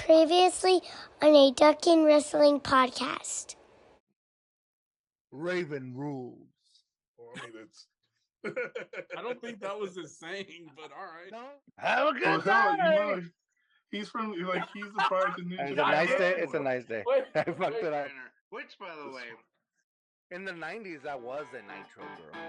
Previously on a ducking wrestling podcast. Raven rules. Well, I mean, it's. I don't think that was his saying, but all right. No? Have a good Well, hell, night. he's from he's the Pride Ninja. It's a nice day. It's a nice day. Wait, I fucked it up. Which, by the way, in the 90s, that was a Nitro girl.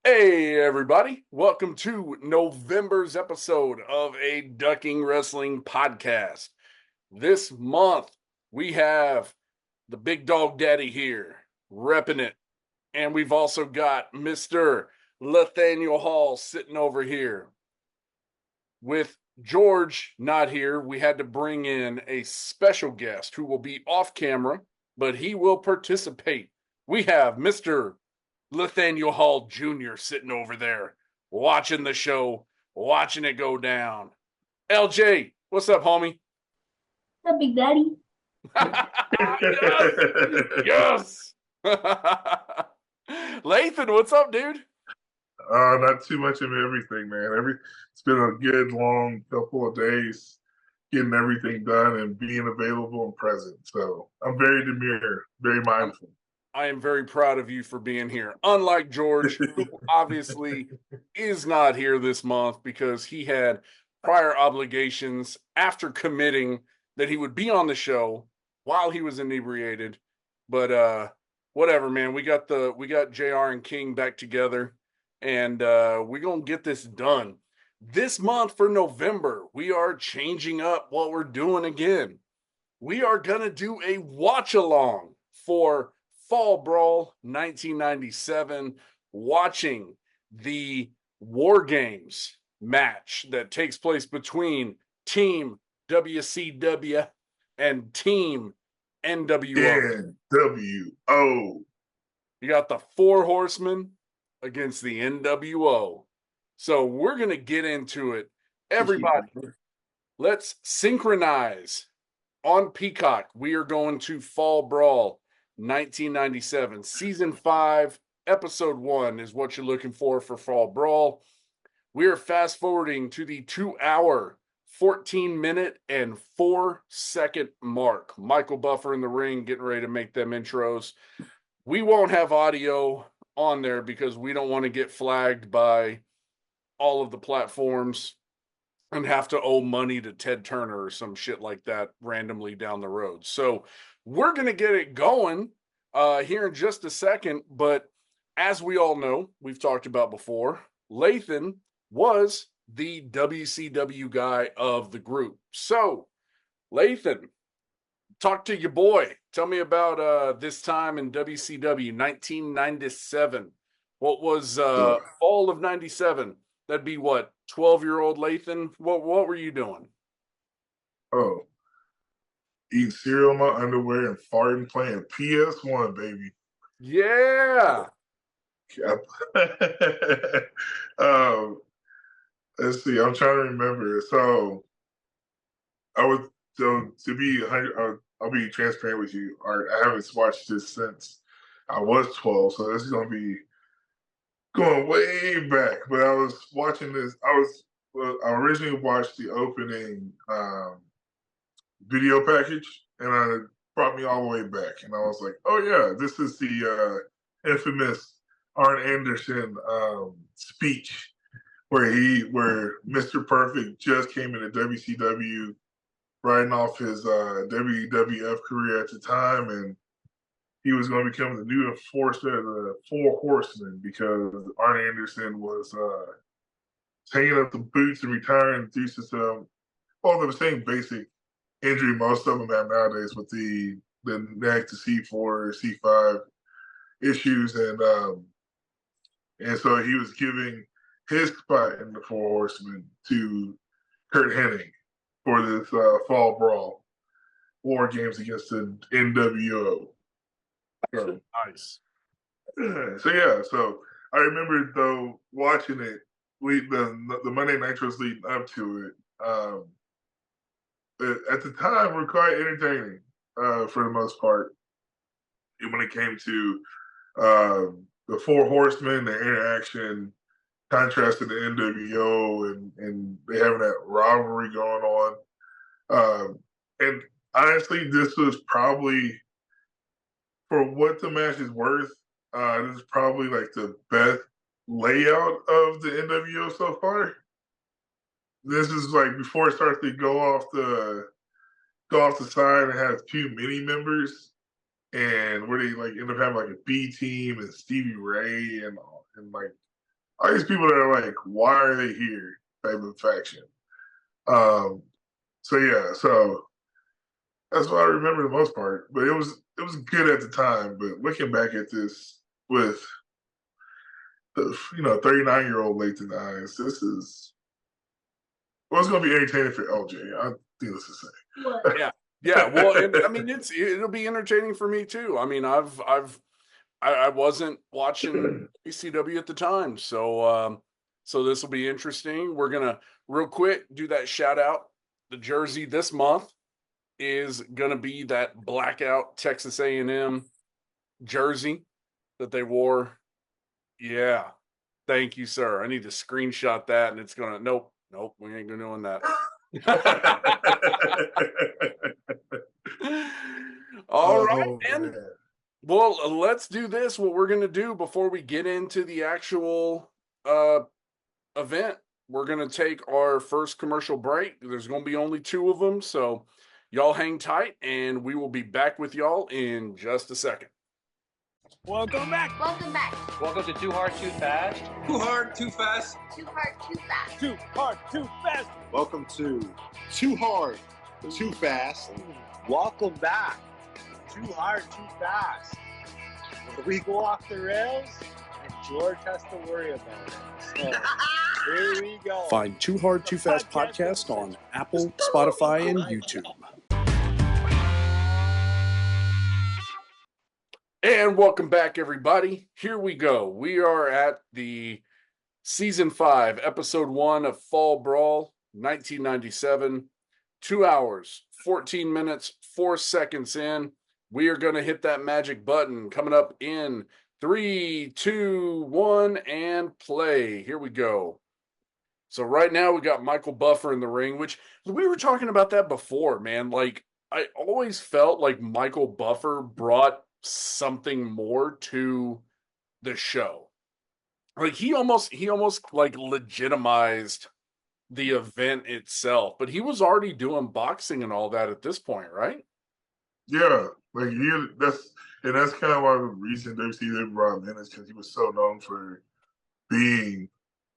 Hey, everybody. Welcome to November's episode of a Ducking Wrestling podcast. This month, we have the Big Dog Daddy here, repping it. And we've also got Mr. Nathaniel Hall sitting over here. With George not here, we had to bring in a special guest who will be off camera, but he will participate. We have Mr. Nathaniel Hall Jr. sitting over there, watching the show, watching it go down. LJ, what's up, homie? What's up, Big Daddy? Yes! Lathan, what's up, dude? Not too much of everything, man. It's been a good long couple of days getting everything done and being available and present. So I'm very demure, very mindful. I am very proud of you for being here. Unlike George, who obviously is not here this month because he had prior obligations after committing that he would be on the show while he was inebriated. But whatever, man. We got JR and King back together, and we're gonna get this done. This month for November, we are changing up what we're doing again. We are gonna do a watch along for Fall Brawl 1997, watching the WarGames match that takes place between Team WCW and Team NWO. NWO. You got the four Horsemen against the NWO. So we're going to get into it. Everybody, let's synchronize on Peacock. We are going to Fall Brawl 1997. Season 5, Episode 1 is what you're looking for Fall Brawl. We are fast forwarding to the 2-hour, 14-minute, and 4-second mark. Michael Buffer in the ring getting ready to make them intros. We won't have audio on there because we don't want to get flagged by all of the platforms and have to owe money to Ted Turner or some shit like that randomly down the road. So we're going to get it going here in just a second. But as we all know, we've talked about before, Lathan was the WCW guy of the group. So, Lathan, talk to your boy. Tell me about this time in WCW, 1997. What was fall of 97? That'd be what, 12-year-old Lathan? What were you doing? Oh, eating cereal in my underwear and farting, playing PS1, baby. Yeah. Let's see. I'm trying to remember. So I'll be transparent with you. I haven't watched this since I was 12, so this is gonna be going way back. But I was watching this. I originally watched the opening video package, and it brought me all the way back. And I was like, "Oh yeah, this is the infamous Arn Anderson speech where Mr. Perfect just came into WCW, riding off his WWF career at the time, and he was going to become the new enforcer of the Four Horsemen because Arn Anderson was hanging up the boots and retiring due to some, the same basic injury most of them have nowadays with the neck to C4, C5 issues, and so he was giving his spot in the Four Horsemen to Curt Hennig for this Fall Brawl WarGames against the NWO. So, Nice. So I remember though watching it. The Monday Nitros leading up to it. at the time were quite entertaining for the most part. And when it came to the Four Horsemen, the interaction, contrast to the NWO, and they having that rivalry going on. And honestly, this was probably, for what the match is worth, this is probably like the best layout of the NWO so far. This is like before it starts to go off the side and has too many members, and where they like end up having like a B team and Stevie Ray and like all these people that are like, why are they here? Type of faction. So that's what I remember the most part. But it was good at the time. But looking back at this with the 39-year-old late in the eyes, this is it's going to be entertaining for LJ. I think this is Yeah. Yeah, well, and, I mean, it'll be entertaining for me too. I mean, I wasn't watching ECW at the time, so this will be interesting. We're gonna real quick do that shout out. The jersey this month is gonna be that blackout Texas A&M jersey that they wore. Yeah, thank you, sir. I need to screenshot that, and it's gonna nope, we ain't gonna doing that. All right, man. Well, let's do this. What we're going to do before we get into the actual event, we're going to take our first commercial break. There's going to be only 2 of them, so y'all hang tight, and we will be back with y'all in just a second. Welcome back. Welcome back. Welcome to Too Hard, Too Fast. Too hard, too fast. Too hard, too fast. Too Hard, Too Fast. Welcome to Too Hard, Too Fast. Welcome back. Too Hard, Too Fast. Where we go off the rails and George has to worry about it. So here we go. Find Too Hard, Too Fast podcast on Apple, Spotify, and YouTube. And welcome back, everybody. Here we go. We are at the Season 5, Episode 1 of Fall Brawl, 1997. 2 hours, 14 minutes, 4 seconds in. We are going to hit that magic button coming up in 3, 2, 1, and play. Here we go. So right now we got Michael Buffer in the ring, which we were talking about that before, man. Like, I always felt like Michael Buffer brought something more to the show. Like he almost like legitimized the event itself, but he was already doing boxing and all that at this point, right? Yeah, like that's kind of why the reason WCW brought him in is because he was so known for being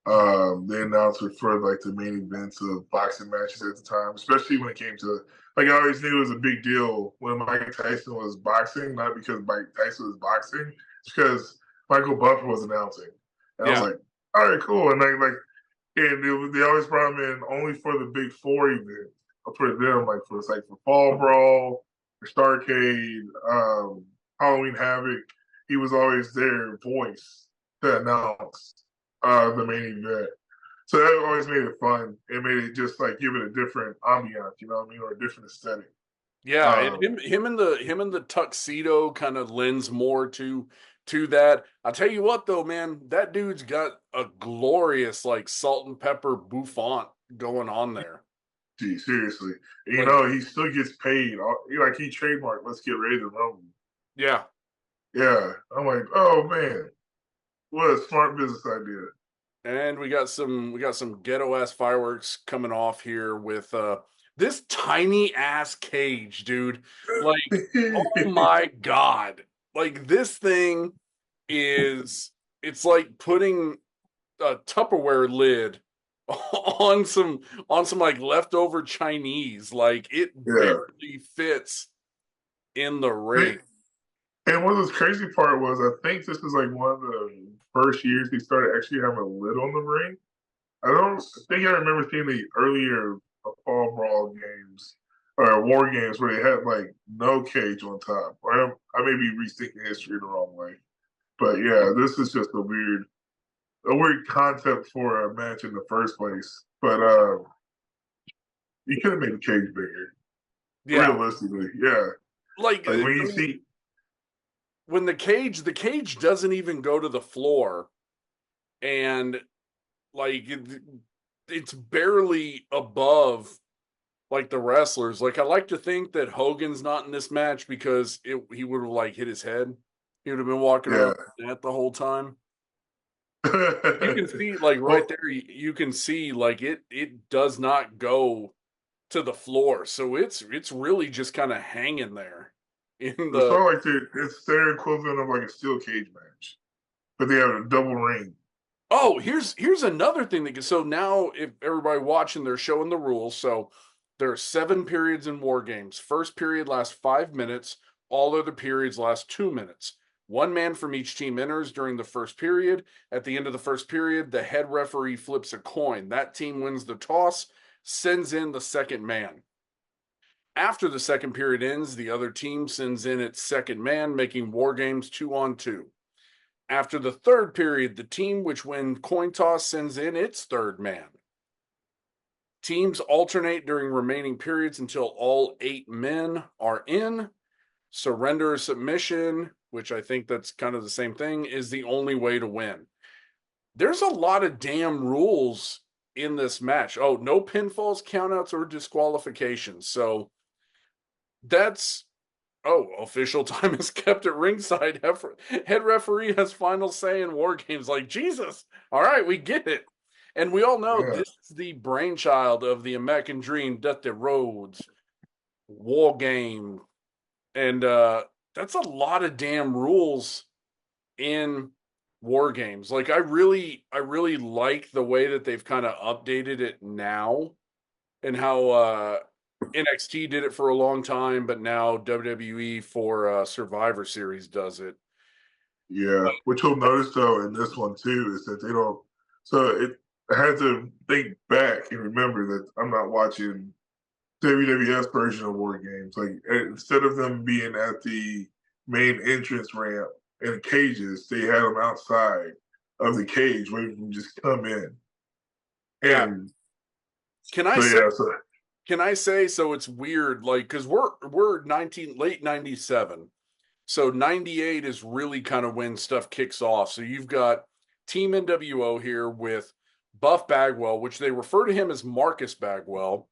the announcer for like the main events of boxing matches at the time, especially when it came to, like, I always knew it was a big deal when Mike Tyson was boxing, not because Mike Tyson was boxing, it's because Michael Buffer was announcing. And I was like, all right, cool. And they always brought him in only for the Big Four event, for them, like for Fall Brawl, for Starrcade, Halloween Havoc. He was always their voice to announce the main event. So that always made it fun. It made it just like give it a different ambiance, you know what I mean, or a different aesthetic. Yeah, and him in the tuxedo kind of lends more to that. I'll tell you what though, man, that dude's got a glorious like salt and pepper bouffant going on there. Gee, seriously. You know, he still gets paid. He trademarked "Let's Get Ready to Rumble." Yeah. Yeah. I'm like, oh man. What a smart business idea. And we got some ghetto ass fireworks coming off here with this tiny ass cage, dude. Like, oh my god. Like this thing it's like putting a Tupperware lid on some like leftover Chinese. Like it barely fits in the ring. And one of the crazy part was, I think this is like one of the first years he started actually having a lid on the ring. I think I remember seeing the earlier Fall Brawl games or War Games where they had like no cage on top. Or I may be rethinking history the wrong way. But yeah, this is just a weird concept for a match in the first place. But you could have made the cage bigger. Yeah. Realistically, yeah. Like when I you mean, see, when the cage doesn't even go to the floor, and like it's barely above like the wrestlers. Like I like to think that Hogan's not in this match because he would have like hit his head. He would have been walking yeah. around like that the whole time. You can see like right there. You can see like it does not go to the floor, so it's really just kind of hanging there in It's the. sort of like it's their equivalent of like a steel cage match, but they have a double ring. Oh, here's another thing so now if everybody watching, they're showing the rules. So there are 7 periods in War Games. First period lasts 5 minutes. All other periods last 2 minutes. One man from each team enters during the first period. At the end of the first period, the head referee flips a coin. That team wins the toss, sends in the second man. After the second period ends, the other team sends in its second man, making War Games 2-on-2. After the third period, the team which wins coin toss sends in its third man. Teams alternate during remaining periods until all 8 men are in. Surrender or submission, which I think that's kind of the same thing, is the only way to win. There's a lot of damn rules in this match. Oh, no pinfalls, countouts, or disqualifications. So that's official time is kept at ringside. Head referee has final say in War Games. Like, Jesus. All right, we get it. And we all know this is the brainchild of the American Dream, Dusty Rhodes, War Game. And that's a lot of damn rules in War Games. Like, I really like the way that they've kind of updated it now, and how NXT did it for a long time, but now WWE for Survivor Series does it. Yeah, what you'll notice though in this one too is that they don't. So I had to think back and remember that I'm not watching WWF's version of War Games. Like instead of them being at the main entrance ramp in cages, they had them outside of the cage where you can just come in. Yeah. And Can I say so it's weird, like, because we're late 97. So 98 is really kind of when stuff kicks off. So you've got Team NWO here with Buff Bagwell, which they refer to him as Marcus Bagwell.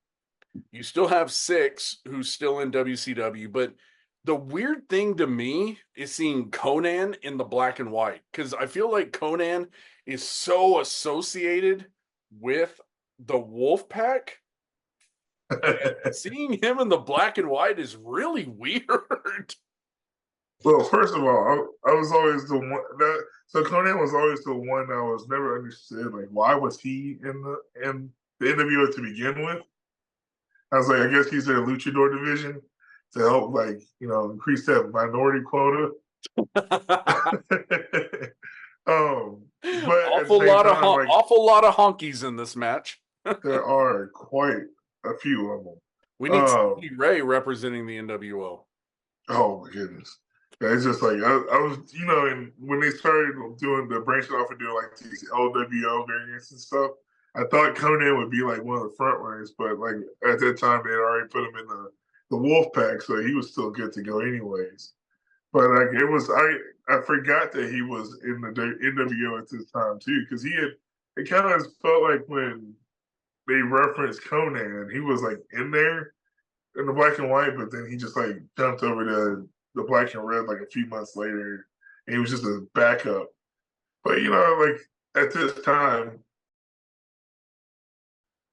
You still have Six, who's still in WCW, but the weird thing to me is seeing Conan in the black and white, because I feel like Conan is so associated with the Wolfpack. Seeing him in the black and white is really weird. Well, first of all, I was always the one that so Conan was always the one that was never understood. Like, why was he in the NWO to begin with? I was like, I guess he's in the luchador division to help, like, increase that minority quota. But awful lot of honkies in this match. There are quite a few of them. We need Stevie Ray representing the NWO. Oh my goodness. It's just like I was, and when they started doing the branching off and doing like these LWO variants and stuff, I thought Conan would be like one of the front runners, but like at that time they had already put him in the Wolf Pack, so he was still good to go anyways. But like I forgot that he was in the NWO at this time too, because it kind of felt like when they referenced Conan, he was like in there in the black and white, but then he just like jumped over to the black and red like a few months later, and he was just a backup. But like at this time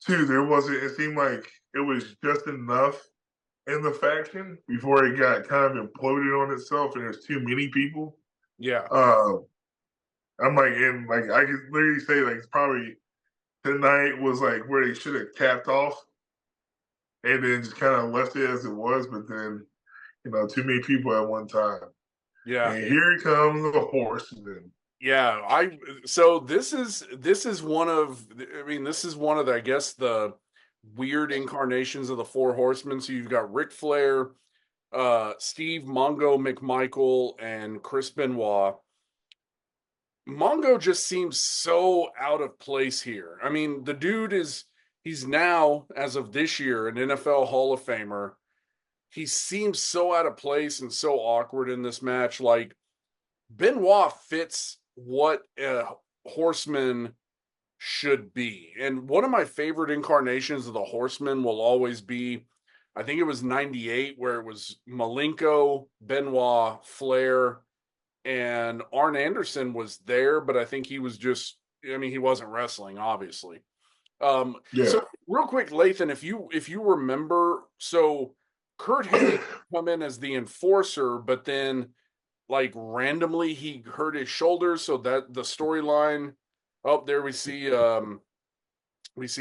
too, it seemed like it was just enough in the faction before it got kind of imploded on itself, and there's too many people. Yeah. I'm like, and like I could literally say like it's probably tonight was like where they should have capped off, and then just kind of left it as it was. But then, too many people at one time. Yeah. And here comes the Horsemen. Yeah, so this is one of the, I guess, the weird incarnations of the Four Horsemen. So you've got Ric Flair, Steve Mongo McMichael, and Chris Benoit. Mongo just seems so out of place here. I mean, the dude he's now, as of this year, an NFL Hall of Famer. he seems so out of place and so awkward in this match. Like, Benoit fits what a Horseman should be. And one of my favorite incarnations of the Horsemen will always be, I think it was 98, where it was Malenko, Benoit, Flair, and Arn Anderson was there, but I think he was just, I mean, he wasn't wrestling, obviously. So real quick, Lathan, if you remember, so Curt Hennig come in as the enforcer, but then like randomly he hurt his shoulder, so that the storyline. Oh, there we see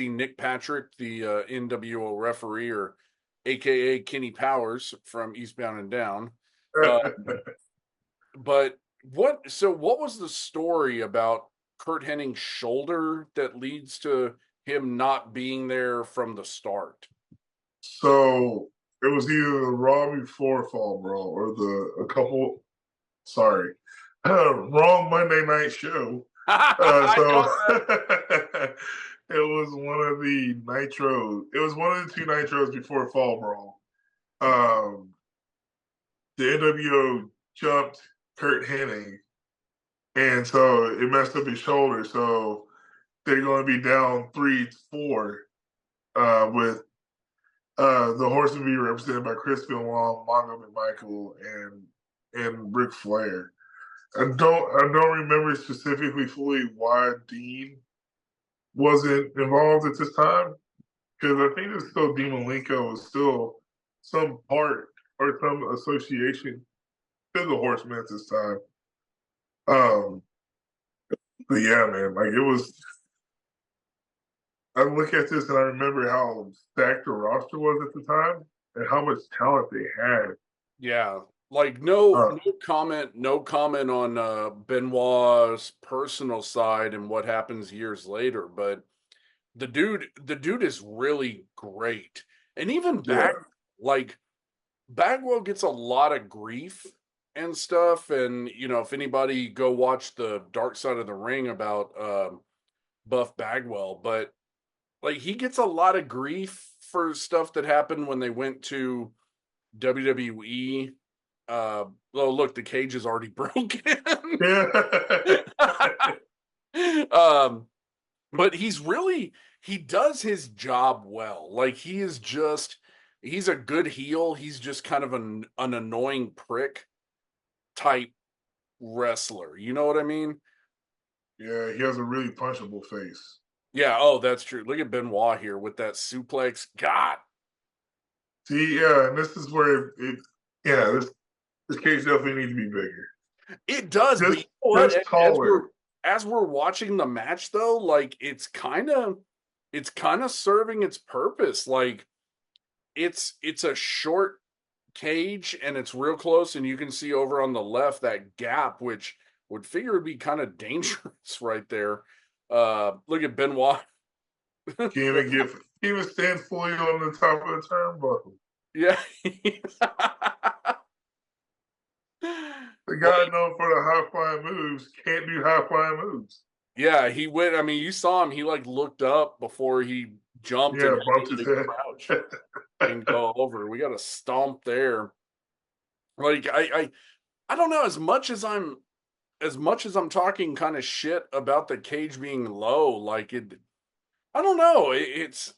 Nick Patrick, the NWO referee, or AKA Kenny Powers from Eastbound and Down. But what was the story about Curt Hennig's shoulder that leads to him not being there from the start? So it was either the Raw before Fall Brawl or wrong Monday night show. So it was one of the Nitros. It was one of the 2 Nitros before Fall Brawl. The NWO jumped Curt Hennig, and so it messed up his shoulder. So they're going to be down 3-4 with the Horsemen being represented by Chris Benoit, McMichael, and Ric Flair. I don't remember specifically fully why Dean wasn't involved at this time, because I think it's still Dean Malenko was still some part or some association to the Horsemen at this time. But yeah, man, like it was. I look at this and I remember how stacked the roster was at the time and how much talent they had. Yeah, like no comment on Benoit's personal side and what happens years later, but the dude is really great. And even Bagwell gets a lot of grief and stuff. And you know, if anybody go watch the Dark Side of the Ring about Buff Bagwell, but like he gets a lot of grief for stuff that happened when they went to WWE. Oh, look, the cage is already broken. But he does his job well. Like he's a good heel. He's just kind of an annoying prick type wrestler. You know what I mean? Yeah, he has a really punchable face. Yeah, oh, that's true. Look at Benoit here with that suplex. God. See, yeah, and this is where this cage definitely needs to be bigger. It does, but you know what? As we're watching the match though, like it's kind of serving its purpose. Like it's a short cage and it's real close, and you can see over on the left that gap, which would figure would be kind of dangerous right there. Look at Benoit. Can't even stand fully on the top of the turnbuckle. Yeah. The guy known for the high flying moves can't do high flying moves. Yeah, he went. I mean, you saw him. He like looked up before he jumped. Yeah, bumped his head. Crouch and go over. We got a stomp there. Like I don't know. As much as I'm talking kind of shit about the cage being low, like it. I don't know. It's.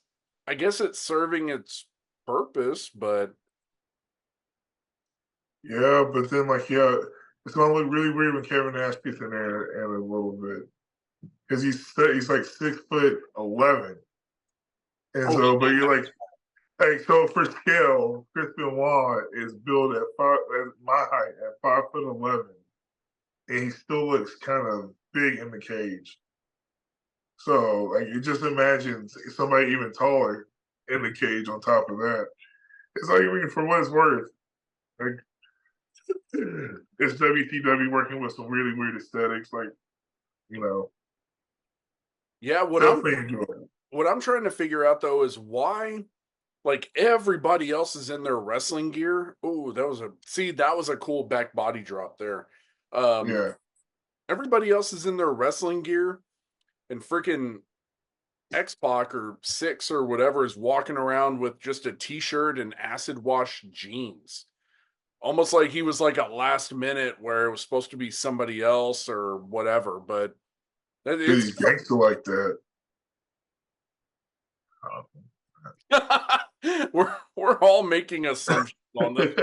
I guess it's serving its purpose, but. Yeah, but then it's gonna look really weird when Kevin Nash gets in there in a little bit, because he's like 6'11", and so but you're like so for scale, Chris Benoit is built at my height at 5'11", and he still looks kind of big in the cage. So like you just imagine somebody even taller in the cage on top of that. It's like, I mean, for what it's worth, like. It's WCW working with some really weird aesthetics, like, you know. Yeah, what I'm trying to figure out though is why, like everybody else is in their wrestling gear. Oh, that was a cool back body drop there. Yeah. Everybody else is in their wrestling gear, and freaking X-Pac or Six or whatever is walking around with just a t-shirt and acid wash jeans. Almost like he was like a last minute where it was supposed to be somebody else or whatever, but He's gangster like that. we're all making assumptions on this.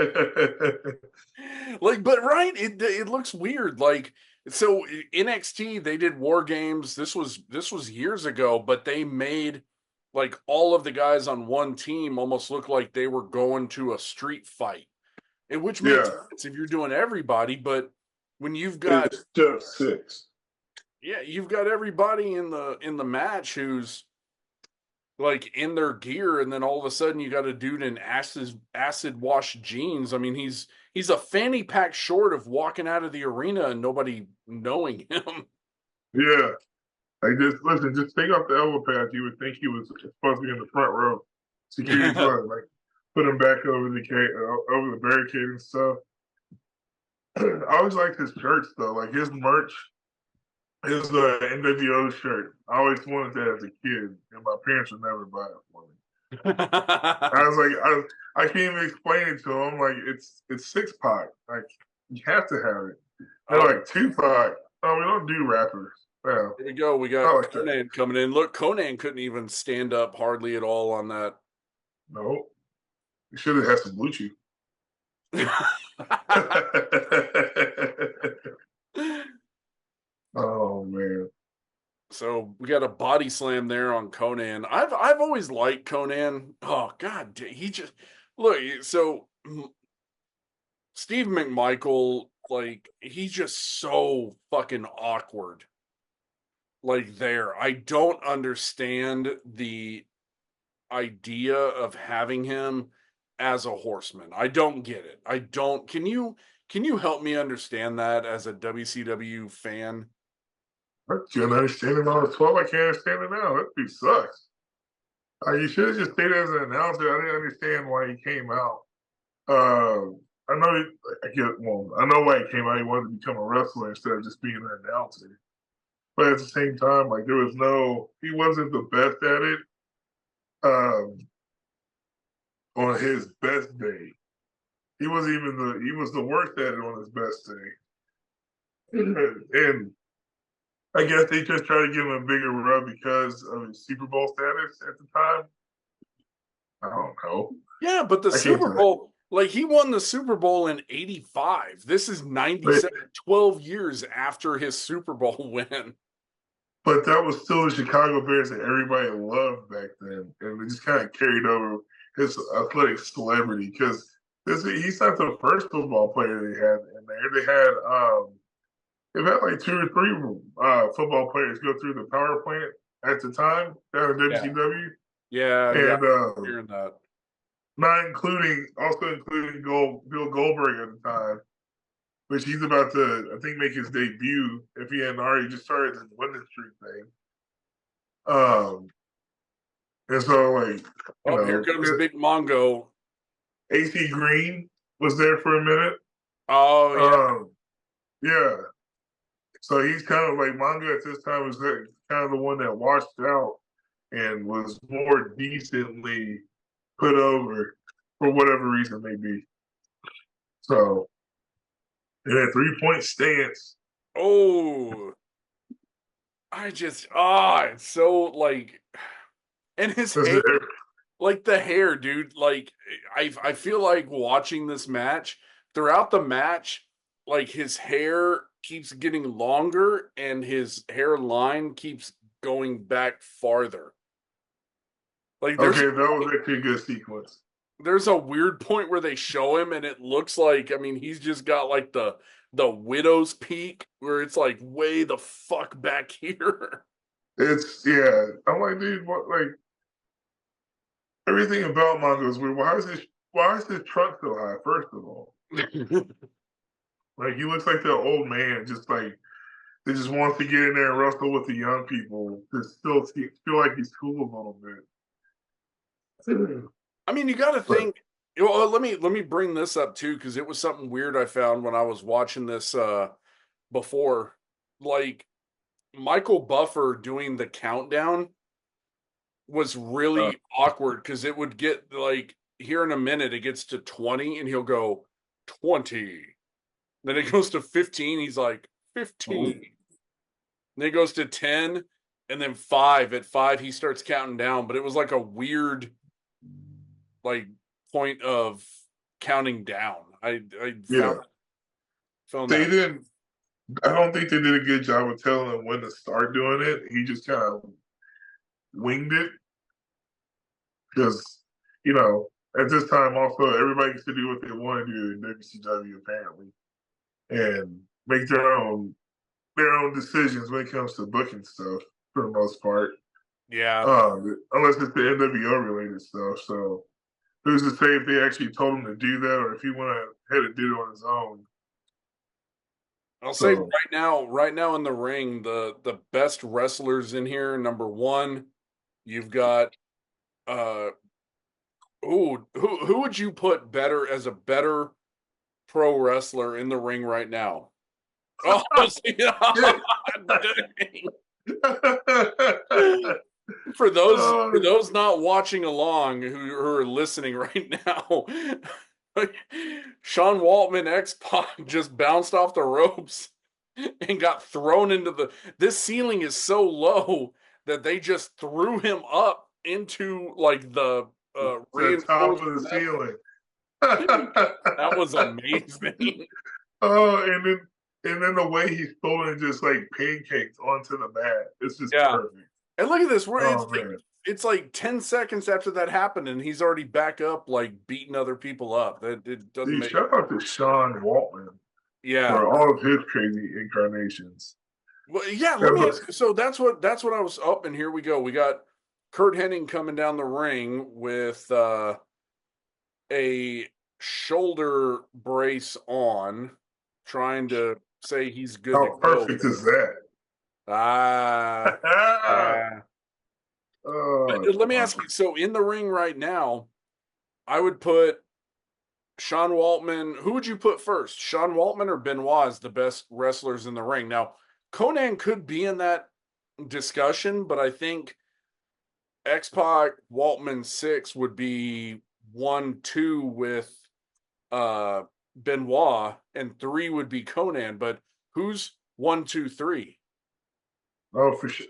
Like, but right, it looks weird. Like, so NXT, they did WarGames. This was years ago, but they made like all of the guys on one team almost look like they were going to a street fight. Which makes sense if you're doing everybody, but when you've got it's just 6. Yeah, you've got everybody in the match who's like in their gear, and then all of a sudden you got a dude in acid wash jeans. I mean, he's a fanny pack short of walking out of the arena and nobody knowing him. Yeah. Like just take off the elbow pads. You would think he was supposed to be in the front row. Security guard, like put him back over the barricade and stuff. I always liked his shirts though, like his merch. His NWO shirt. I always wanted that as a kid, and my parents would never buy it for me. I was like, I can't even explain it to them. Like, it's 6-Pac. Like, you have to have it. They're like, 2-Pac. Oh, we don't do rappers. Yeah. Here we go. We got Conan coming in. Look, Conan couldn't even stand up hardly at all on that. No. You should have had some blue chew. Oh man! So we got a body slam there on Conan. I've always liked Conan. Oh God, he just look. So Steve McMichael, like he's just so fucking awkward. Like there, I don't understand the idea of having him as a horseman. I don't get it. I don't. Can you help me understand that as a WCW fan? I can't understand it when I was 12. I can't understand it now. That dude sucks. You should have just stayed as an announcer. I didn't understand why he came out. I know I know why he came out. He wanted to become a wrestler instead of just being an announcer. But at the same time, like he wasn't the best at it. On his best day, he was the worst at it on his best day. And I guess they just try to give him a bigger rub because of his Super Bowl status at the time. I don't know. Yeah, but the Super Bowl, like he won the Super Bowl in 85. This is 97, 12 years after his Super Bowl win. But that was still the Chicago Bears that everybody loved back then. And it just kind of carried over his athletic celebrity because he's not the first football player they had in there. They've had like 2 or 3 football players go through the power plant at the time down in WCW. Yeah, and hearing that. Not including Bill Goldberg at the time, which he's about to, I think, make his debut if he hadn't already just started his winning streak thing. And so like, here comes Big Mongo. AC Green was there for a minute. Oh yeah, yeah. So he's kind of like Mongo at this time was kind of the one that washed out and was more decently put over for whatever reason may be. So, and that 3-point stance. Oh, it's so like, and his hair, like the hair, dude. Like, I feel like watching this match throughout the match, like his hair keeps getting longer and his hairline keeps going back farther. Like, okay, that was actually a good sequence. There's a weird point where they show him and it looks like, I mean, he's just got like the widow's peak where it's like way the fuck back here. I'm like, dude, what, like, everything about Mongo is weird. Why is his trunk so high, first of all? Like, he looks like that old man, just like, they just wants to get in there and wrestle with the young people to still feel like he's cool a little bit. I mean, you got to think. Well, let me bring this up too, because it was something weird I found when I was watching this before. Like Michael Buffer doing the countdown was really awkward because it would get like here in a minute it gets to 20 and he'll go 20. Then it goes to 15. He's like 15. Then it goes to 10 and then 5. At 5 he starts counting down, but it was like a weird like point of counting down. I found they that. didn't. I don't think they did a good job of telling him when to start doing it. He just kind of winged it because at this time also everybody gets to do what they want to do in WCW apparently and make their own decisions when it comes to booking stuff for the most part. Yeah. Unless it's the NWO related stuff. So who's to say if they actually told him to do that or if he went ahead and did it on his own? I'll say right now in the ring, the best wrestlers in here. Number one, you've got who would you put better as a better pro wrestler in the ring right now? Oh, for those not watching along who are listening right now, Sean Waltman X-Pac just bounced off the ropes and got thrown into this ceiling is so low that they just threw him up into like the top of the ceiling. That was amazing. Oh, and then the way he's throwing just like pancakes onto the mat. It's just perfect. And look at this. It's like 10 seconds after that happened, and he's already back up, like beating other people up. It doesn't make. Shout out to Sean Waltman. Yeah, for all of his crazy incarnations. Well, yeah. Let me ask. So that's what I was. Oh, and here we go. We got Curt Hennig coming down the ring with a shoulder brace on, trying to say he's good. How perfect is that? Let me ask you. So in the ring right now, I would put Sean Waltman. Who would you put first? Sean Waltman or Benoit as the best wrestlers in the ring? Now, Conan could be in that discussion, but I think X-Pac, Waltman 6 would be 1, 2 with Benoit, and 3 would be Conan. But who's 1, 2, 3? Oh, for sure.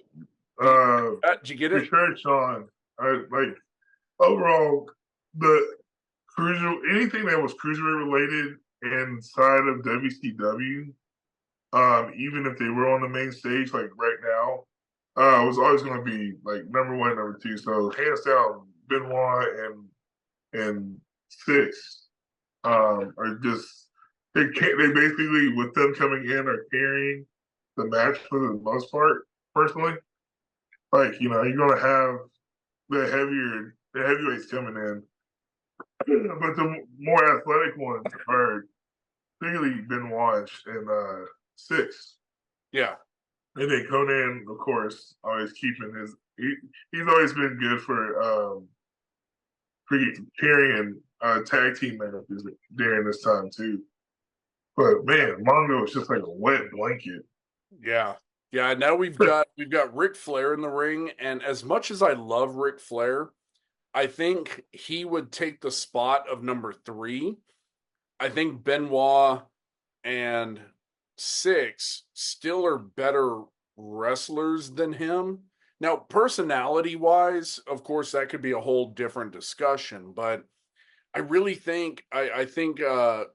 Did you get it? For sure, Sean. Overall, the anything that was cruiserweight related inside of WCW, even if they were on the main stage, like right now, was always going to be like number 1, number 2. So hands down, Benoit and 6 are just they basically with them coming in are carrying the match for the most part. Personally, you're going to have the heavyweights coming in, but the more athletic ones are clearly Benoit and 6. Yeah. And then Conan, of course, always keeping he's always been good for carrying tag team matches during this time too. But man, Mongo is just like a wet blanket. Yeah. Yeah, now we've got Ric Flair in the ring, and as much as I love Ric Flair, I think he would take the spot of number 3. I think Benoit and 6 still are better wrestlers than him. Now, personality-wise, of course, that could be a whole different discussion, but I really think I think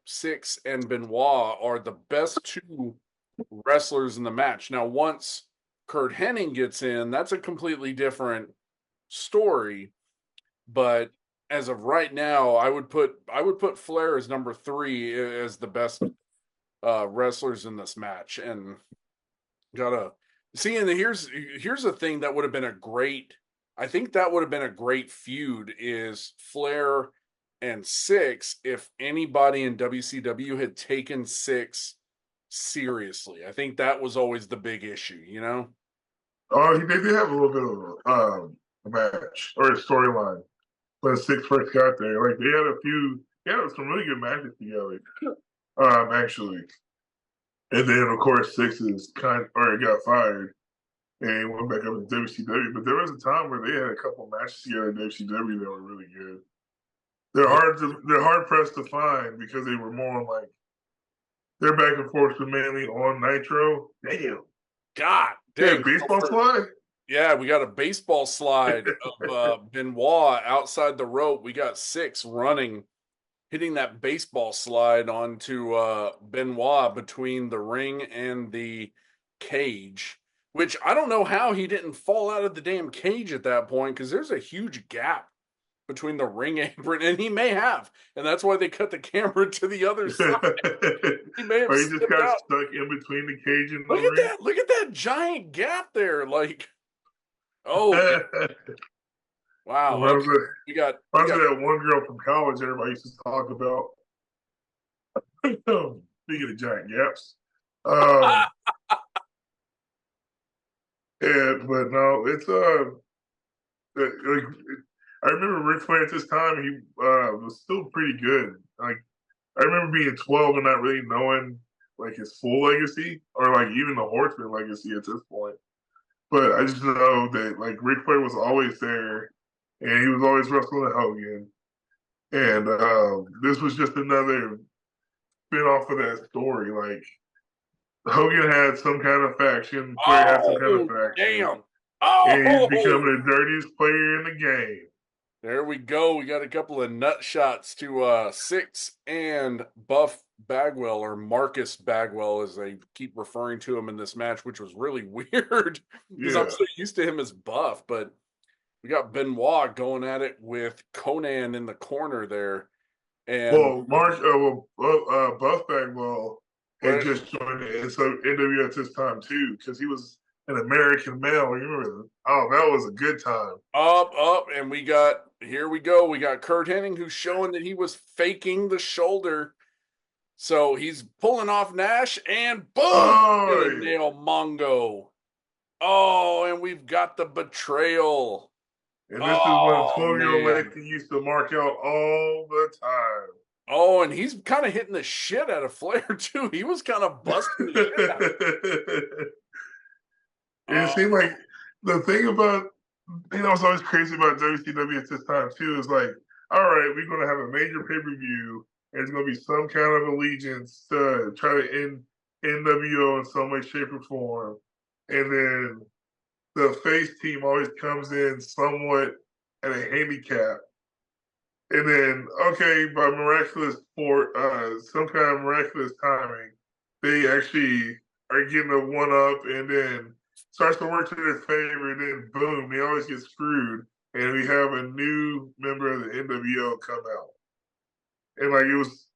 6 and Benoit are the best 2 wrestlers in the match. Now, once Curt Hennig gets in, that's a completely different story. But as of right now, I would put Flair as number 3 as the best wrestlers in this match. And gotta see. And here's a thing that would have been a great. I think that would have been a great feud is Flair and 6 if anybody in WCW had taken 6 seriously. I think that was always the big issue, Oh, they did have a little bit of a match or a storyline when 6 first got there. Like they had some really good matches together, actually. And then of course 6 got fired, and he went back up to WCW. But there was a time where they had a couple matches together in WCW that were really good. They're hard pressed to find because they were more like their back and forth were mainly on Nitro. Damn. God Yeah, dang. baseball slide? Yeah, we got a baseball slide of Benoit outside the rope. We got 6 running, hitting that baseball slide onto Benoit between the ring and the cage, which I don't know how he didn't fall out of the damn cage at that point because there's a huge gap between the ring apron, and he may have, and that's why they cut the camera to the other side. He may have or he just slipped got out. stuck in between the cage and the Look ring. at that! Look at that giant gap there! Like, oh, man. Wow. Reminds Okay. me We got that one girl from college everybody used to talk about. Speaking of giant gaps. But no, it's like, I remember Ric Flair at this time. He was still pretty good. Like I remember being 12 and not really knowing like his full legacy or like even the Horseman legacy at this point. But I just know that like Ric Flair was always there, and he was always wrestling Hogan. And this was just another spin off of that story. Like Hogan had some kind of faction, Flair had some kind of faction. Damn. And he's becoming the dirtiest player in the game. There we go. We got a couple of nut shots to Six and Buff Bagwell, or Marcus Bagwell, as they keep referring to him in this match, which was really weird because I'm so used to him as Buff. But we got Benoit going at it with Conan in the corner there. And Buff Bagwell had just joined NWA at this time too, because he was an American male. You remember? Oh, that was a good time. Up, and here we go. We got Curt Hennig, who's showing that he was faking the shoulder. So he's pulling off Nash, and boom! Nail Mongo. Oh, and we've got the betrayal. And this is when 12-year-old Lexi used to mark out all the time. Oh, and he's kind of hitting the shit out of Flair, too. He was kind of busting the shit out of him. It seemed like the thing about, what's always crazy about WCW at this time, too, is like, all right, we're going to have a major pay-per-view, and there's going to be some kind of allegiance to try to end NWO in some way, shape, or form. And then the face team always comes in somewhat at a handicap. And then, okay, by some kind of miraculous timing, they actually are getting a one-up and then starts to work to their favor, and then boom, they always get screwed, and we have a new member of the NWO come out. And like it was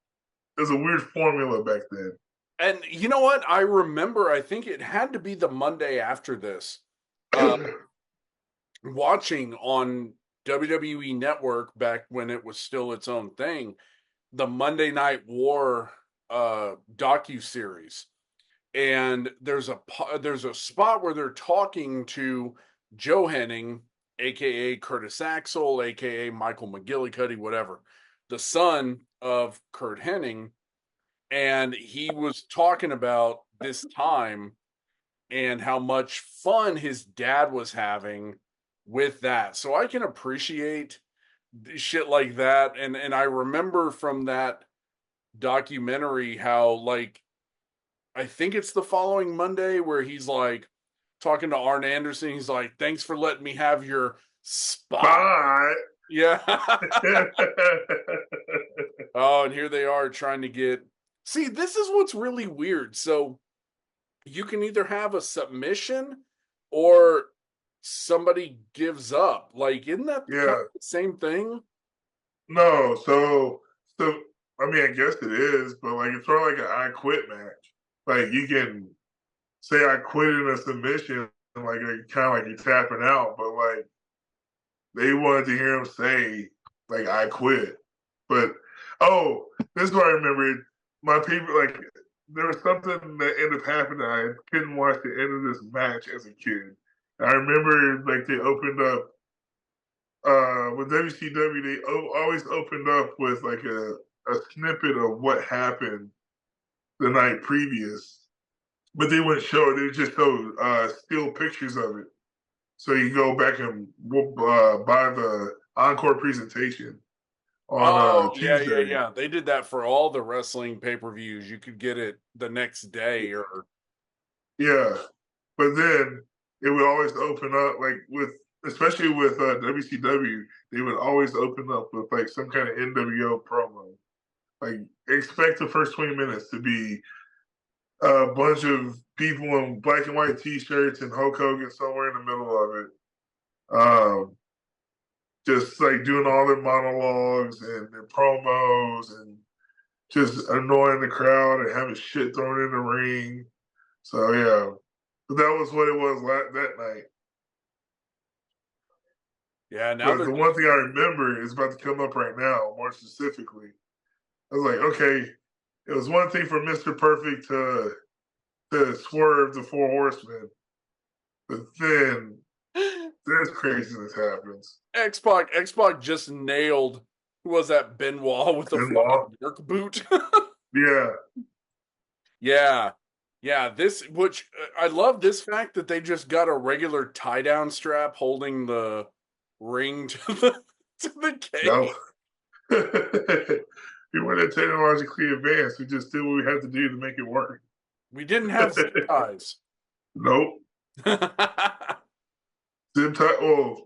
a weird formula back then. And you know what? I remember, I think it had to be the Monday after this, watching on WWE Network back when it was still its own thing, the Monday Night War docuseries. And there's a spot where they're talking to Joe Hennig, aka Curtis Axel, aka Michael McGillicuddy, whatever, the son of Curt Hennig, and he was talking about this time and how much fun his dad was having with that. So I can appreciate shit like that. And I remember from that documentary how, like, I think it's the following Monday where he's like talking to Arn Anderson. He's like, thanks for letting me have your spot. Yeah. Oh, and here they are trying to get. See, this is what's really weird. So you can either have a submission or somebody gives up. Like, isn't that kind of the same thing? No, so I mean, I guess it is, but like it's sort of like an I quit match. Like you can say I quit in a submission, like kind of like you're tapping out, but like they wanted to hear him say like I quit. But this is what I remembered. My people, like there was something that ended up happening. I couldn't watch the end of this match as a kid. I remember like they opened up with WCW. They always opened up with like a snippet of what happened the night previous. but they wouldn't show it. They would just show still pictures of it. So you go back and buy the encore presentation on Tuesday. Yeah. They did that for all the wrestling pay-per-views. You could get it the next day or Yeah, but then it would always open up especially with WCW, they would always open up with like some kind of NWO promo. Like expect the first 20 minutes to be a bunch of people in black and white T-shirts and Hulk Hogan somewhere in the middle of it. Just like doing all their monologues and their promos and just annoying the crowd and having shit thrown in the ring. So yeah, but that was what it was that night. Yeah, now the one thing I remember is about to come up right now, more specifically. I was like, okay, it was one thing for Mr. Perfect to swerve the Four Horsemen, but then this craziness happens. X-Pac just nailed, who was that, Benoit with the fucking work boot? Yeah. Yeah, which I love this fact that they just got a regular tie-down strap holding the ring to the cage. No. We weren't technologically advanced. We just did what we had to do to make it work. We didn't have zip ties. Nope. Zip tie. Well,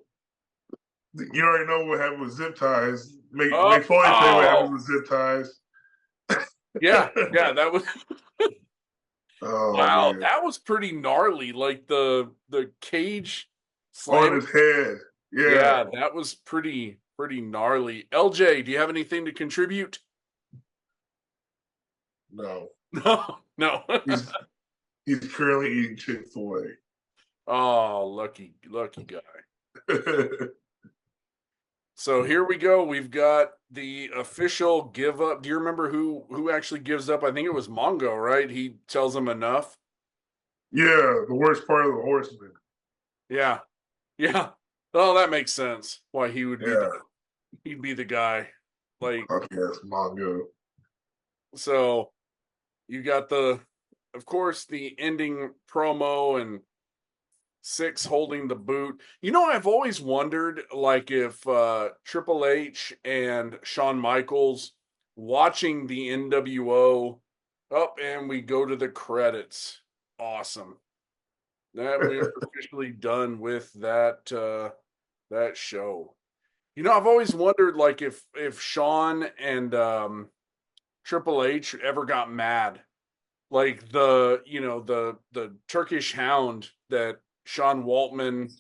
you already know what happened with zip ties. Make Floyd say what happened with zip ties. Yeah, that was. Wow, man. that was pretty gnarly. Like the cage slam on his head. Yeah, that was pretty gnarly. LJ, do you have anything to contribute? No. No. He's currently eating Chick-fil-A. Oh, lucky guy. So here we go. We've got the official give up. Do you remember who actually gives up? I think it was Mongo, right? He tells him enough. Yeah, the worst part of the Horsemen. Yeah. Oh, that makes sense. Why he would be he'd be the guy. Like, yes, Mongo. So you got of course, the ending promo and Six holding the boot. You know, I've always wondered, like, if Triple H and Shawn Michaels watching the NWO and we go to the credits. Awesome. That we're officially done with that show. You know, I've always wondered, like, if Shawn and Triple H ever got mad, like the Turkish Hound that Sean Waltman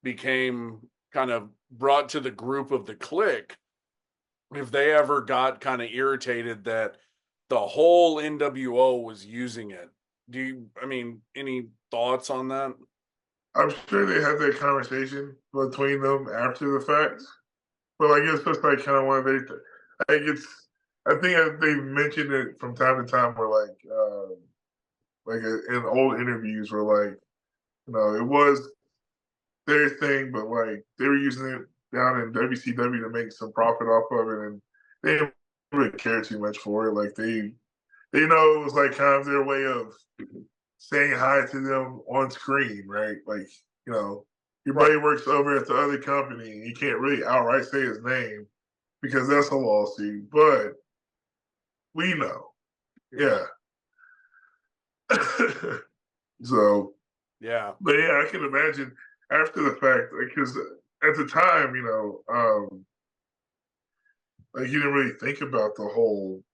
became kind of brought to the group of the Clique, if they ever got kind of irritated that the whole NWO was using it. Any thoughts on that? I'm sure they had that conversation between them after the fact, but I guess that's like kind of one of their. I think they mentioned it from time to time, where in old interviews, where like, it was their thing, but like they were using it down in WCW to make some profit off of it, and they didn't really care too much for it. Like they know it was like kind of their way of saying hi to them on screen, right? Like, your buddy works over at the other company, and you can't really outright say his name because that's a lawsuit, but we know. Yeah. So, yeah. But yeah, I can imagine after the fact, because at the time, like you didn't really think about the whole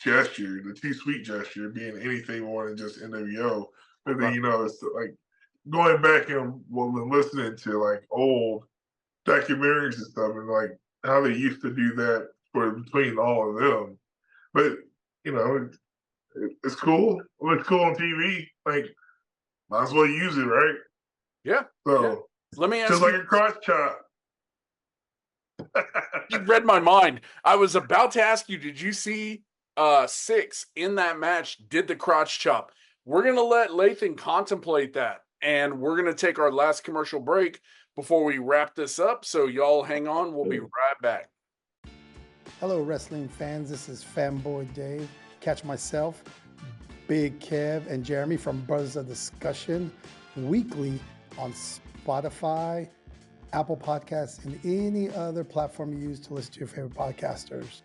gesture, the T-Sweet gesture being anything more than just NWO. But then, it's like going back and listening to like old documentaries and stuff, and like how they used to do that between all of them. But it's cool. It looks cool on TV. Like, might as well use it, right? Yeah. So yeah. Let me ask just like a cross chop. You read my mind. I was about to ask you, did you see Six in that match did the crotch chop? We're going to let Lathan contemplate that, and we're going to take our last commercial break before we wrap this up. So y'all hang on. We'll be right back. Hello, wrestling fans. This is Fanboy Dave. Catch myself, Big Kev and Jeremy from Brothers of Discussion, weekly on Spotify, Apple Podcasts, and any other platform you use to listen to your favorite podcasters.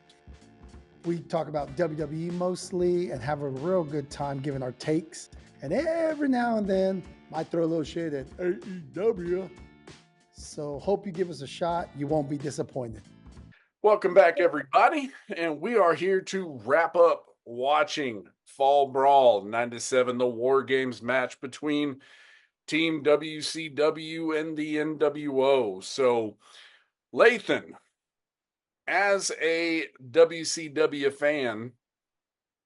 We talk about WWE mostly and have a real good time giving our takes. And every now and then, might throw a little shade at AEW. So hope you give us a shot. You won't be disappointed. Welcome back, everybody. And we are here to wrap up watching Fall Brawl 9-7, the WarGames match between Team WCW and the NWO. So, Lathan, as a WCW fan,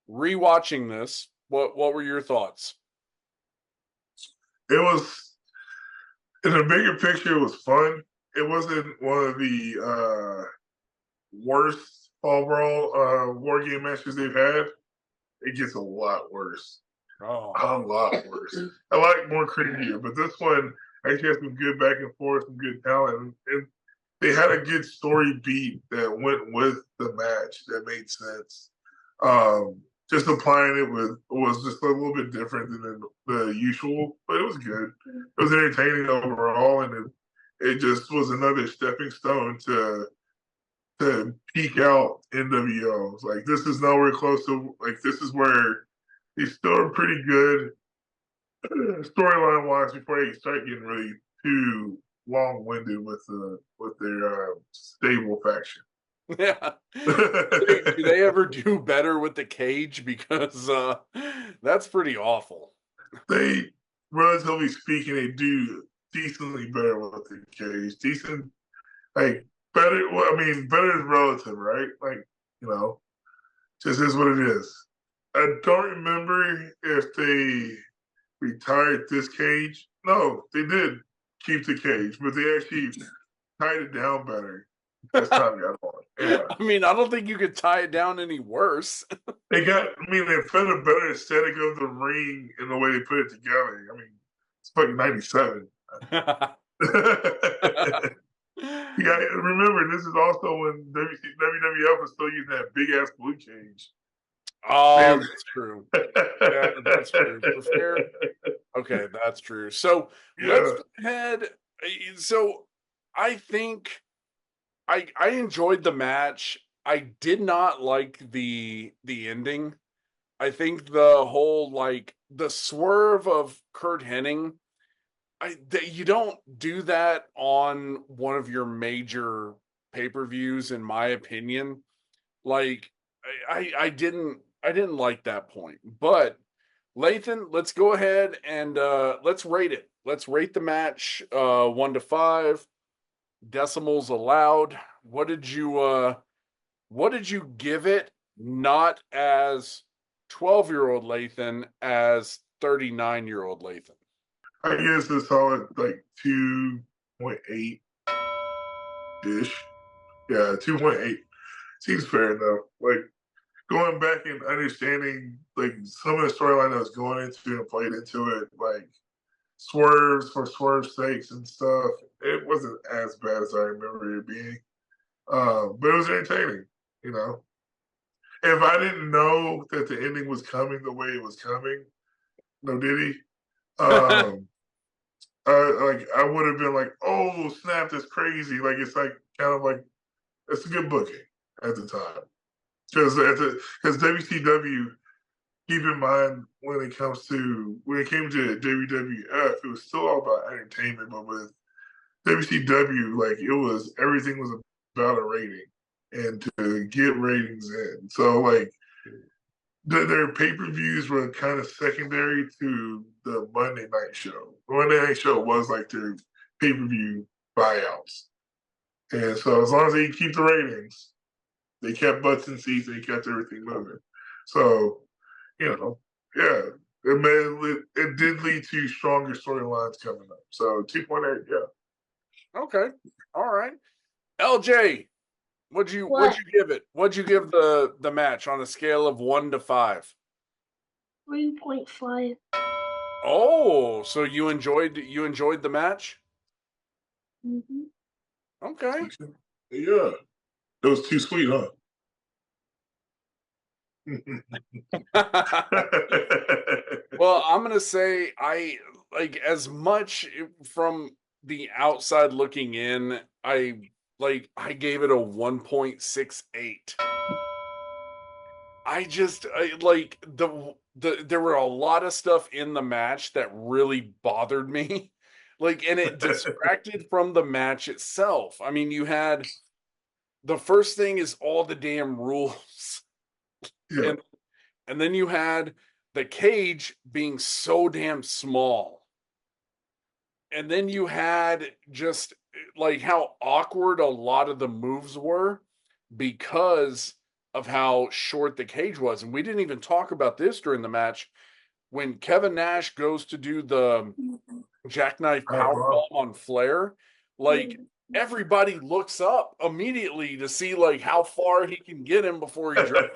rewatching this, what were your thoughts? It was, in the bigger picture, it was fun. It wasn't one of the worst Fall Brawl war game matches they've had. It gets a lot worse. Oh, A lot worse. I like more cringier, but this one actually has some good back and forth, some good talent, and they had a good story beat that went with the match that made sense. Just applying it was just a little bit different than the usual, but it was good. It was entertaining overall, and it just was another stepping stone to peak out NWO. It's like, this is nowhere close to, like, this is where they still are pretty good storyline wise before they start getting really too long winded with their stable faction. yeah. Do they ever do better with the cage? Because that's pretty awful. They, relatively speaking, they do decently better with the cage. Decent, like, better. Well, I mean, better is relative, right? Like, just is what it is. I don't remember if they retired this cage. No, they did keep the cage, but they actually tied it down better as time got on. Yeah. I mean, I don't think you could tie it down any worse. They fed a better aesthetic of the ring in the way they put it together. I mean, it's fucking 97. You got remember, this is also when WWF was still using that big ass blue cage. Oh, that's true. Yeah, that's true. For fair. Okay, that's true. So let's go ahead. So I think I enjoyed the match. I did not like the ending. I think the whole, like, the swerve of Curt Hennig, you don't do that on one of your major pay-per-views, in my opinion. Like, I didn't like that point. But Lathan, let's go ahead and let's rate it. Let's rate the match 1 to 5. Decimals allowed. What did you give it? Not as 12-year-old Lathan, as 39-year-old Lathan. I guess it's solid, like 2.8 ish. Yeah, 2.8 seems fair enough. Like, going back and understanding, like, some of the storyline that was going into and played into it, like swerves for swerve's sakes and stuff, it wasn't as bad as I remember it being. But it was entertaining, If I didn't know that the ending was coming the way it was coming, no diddy, I would have been like, oh snap, that's crazy. Like, it's like kind of like, it's a good booking at the time. Because WCW, keep in mind, when it came to WWF, it was still all about entertainment, but with WCW, like, everything was about a rating and to get ratings in. So, like, their pay-per-views were kind of secondary to the Monday night show. The Monday night show was like their pay-per-view buyouts. And so as long as they keep the ratings, they kept butts in seats, they kept everything moving. So, yeah, it did lead to stronger storylines coming up. So 2.8, yeah. Okay. All right. LJ, what'd you give it? What'd you give the match on a scale of 1 to 5? 3.5. Oh, so you enjoyed the match? Mm-hmm. Okay. Yeah. It was too sweet, huh? Well, I'm gonna say I like as much from the outside looking in. I gave it a 1.68. I like there were a lot of stuff in the match that really bothered me. Like, and it distracted from the match itself. I mean, you had the first thing is all the damn rules. Yeah. And then you had the cage being so damn small. And then you had just like how awkward a lot of the moves were because of how short the cage was. And we didn't even talk about this during the match. When Kevin Nash goes to do the jackknife powerbomb on Flair, like everybody looks up immediately to see like how far he can get him before he drops.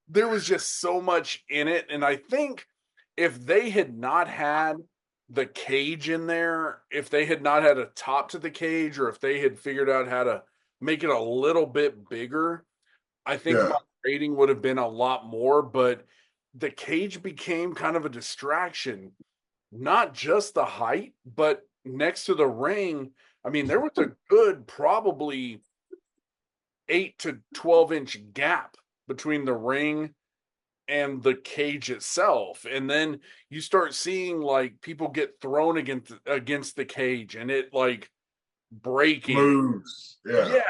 There was just so much in it. And I think if they had not had the cage in there, if they had not had a top to the cage, or if they had figured out how to make it a little bit bigger, I think my rating would have been a lot more. But the cage became kind of a distraction, not just the height, but next to the ring. I mean, there was a good probably 8 to 12-inch gap between the ring and the cage itself. And then you start seeing like people get thrown against the cage and it like breaking moves. Yeah.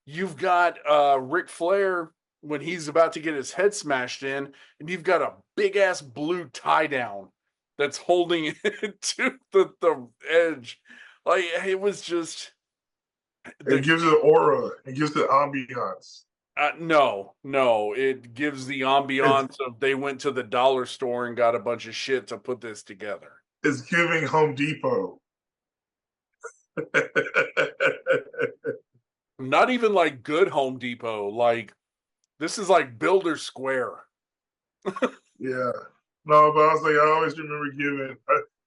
You've got Ric Flair when he's about to get his head smashed in, and you've got a big ass blue tie down that's holding it to the edge. Like, it was just it gives it aura. It gives it ambiance. No, it gives the ambiance of they went to the dollar store and got a bunch of shit to put this together. It's giving Home Depot. Not even like good Home Depot. Like, this is like Builder Square. Yeah. No, but I was like, I always remember giving,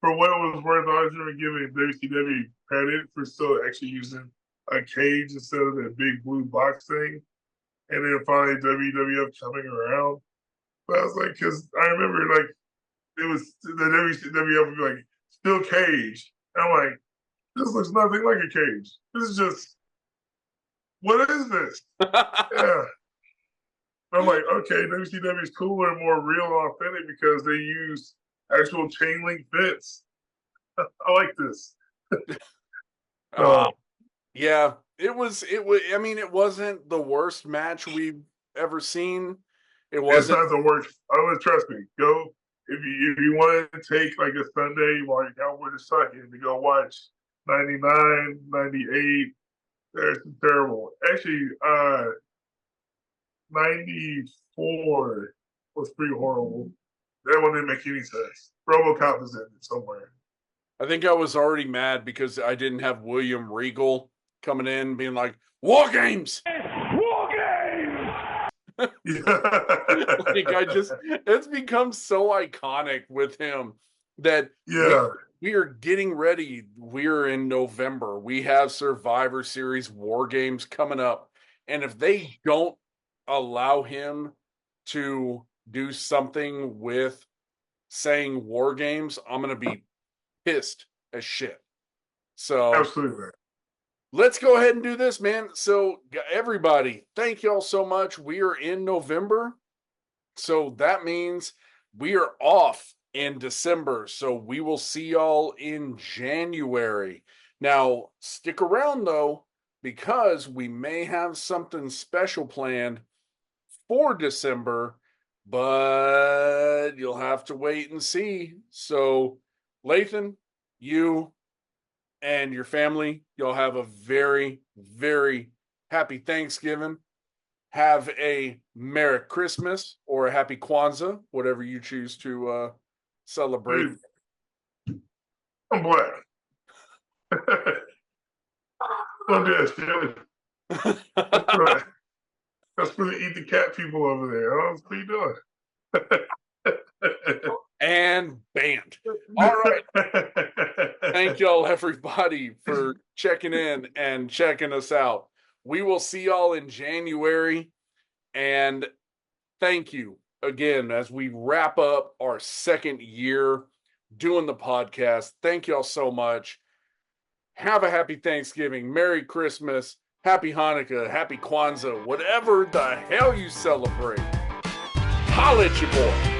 for what it was worth, I always remember giving WCW credit for still actually using a cage instead of that big blue box thing. And then finally WWF coming around. But I was like, because I remember like it was the WWF would be like, still cage. And I'm like, this looks nothing like a cage. This is just, what is this? Yeah. I'm like, okay, WCW is cooler and more real and authentic because they use actual chain link fits. I like this. Yeah, it was. I mean, it wasn't the worst match we've ever seen. It wasn't. It's not the worst. Trust me. Go if you want to take like a Sunday while you're out with a second to go watch 99, 98. There's some terrible. Actually, 94 was pretty horrible. That one didn't make any sense. RoboCop is in it somewhere. I think I was already mad because I didn't have William Regal coming in being like, WarGames! Like, it's become so iconic with him that we are getting ready. We're in November. We have Survivor Series WarGames coming up. And if they don't allow him to do something with saying WarGames, I'm going to be pissed as shit. So absolutely. Let's go ahead and do this, man. So everybody, thank y'all so much. We are in November. So that means we are off in December. So we will see y'all in January. Now, stick around though, because we may have something special planned for December, but you'll have to wait and see. So, Lathan, you and your family, y'all have a very, very happy Thanksgiving. Have a Merry Christmas or a Happy Kwanzaa, whatever you choose to celebrate. I'm black. Don't do that shit. That's for the eat the cat people over there. What are you doing? And banned. All right. Thank y'all, everybody, for checking in and checking us out. We will see y'all in January. And thank you again as we wrap up our second year doing the podcast. Thank y'all so much. Have a happy Thanksgiving, Merry Christmas, Happy Hanukkah, Happy Kwanzaa, whatever the hell you celebrate. Holla at your boy.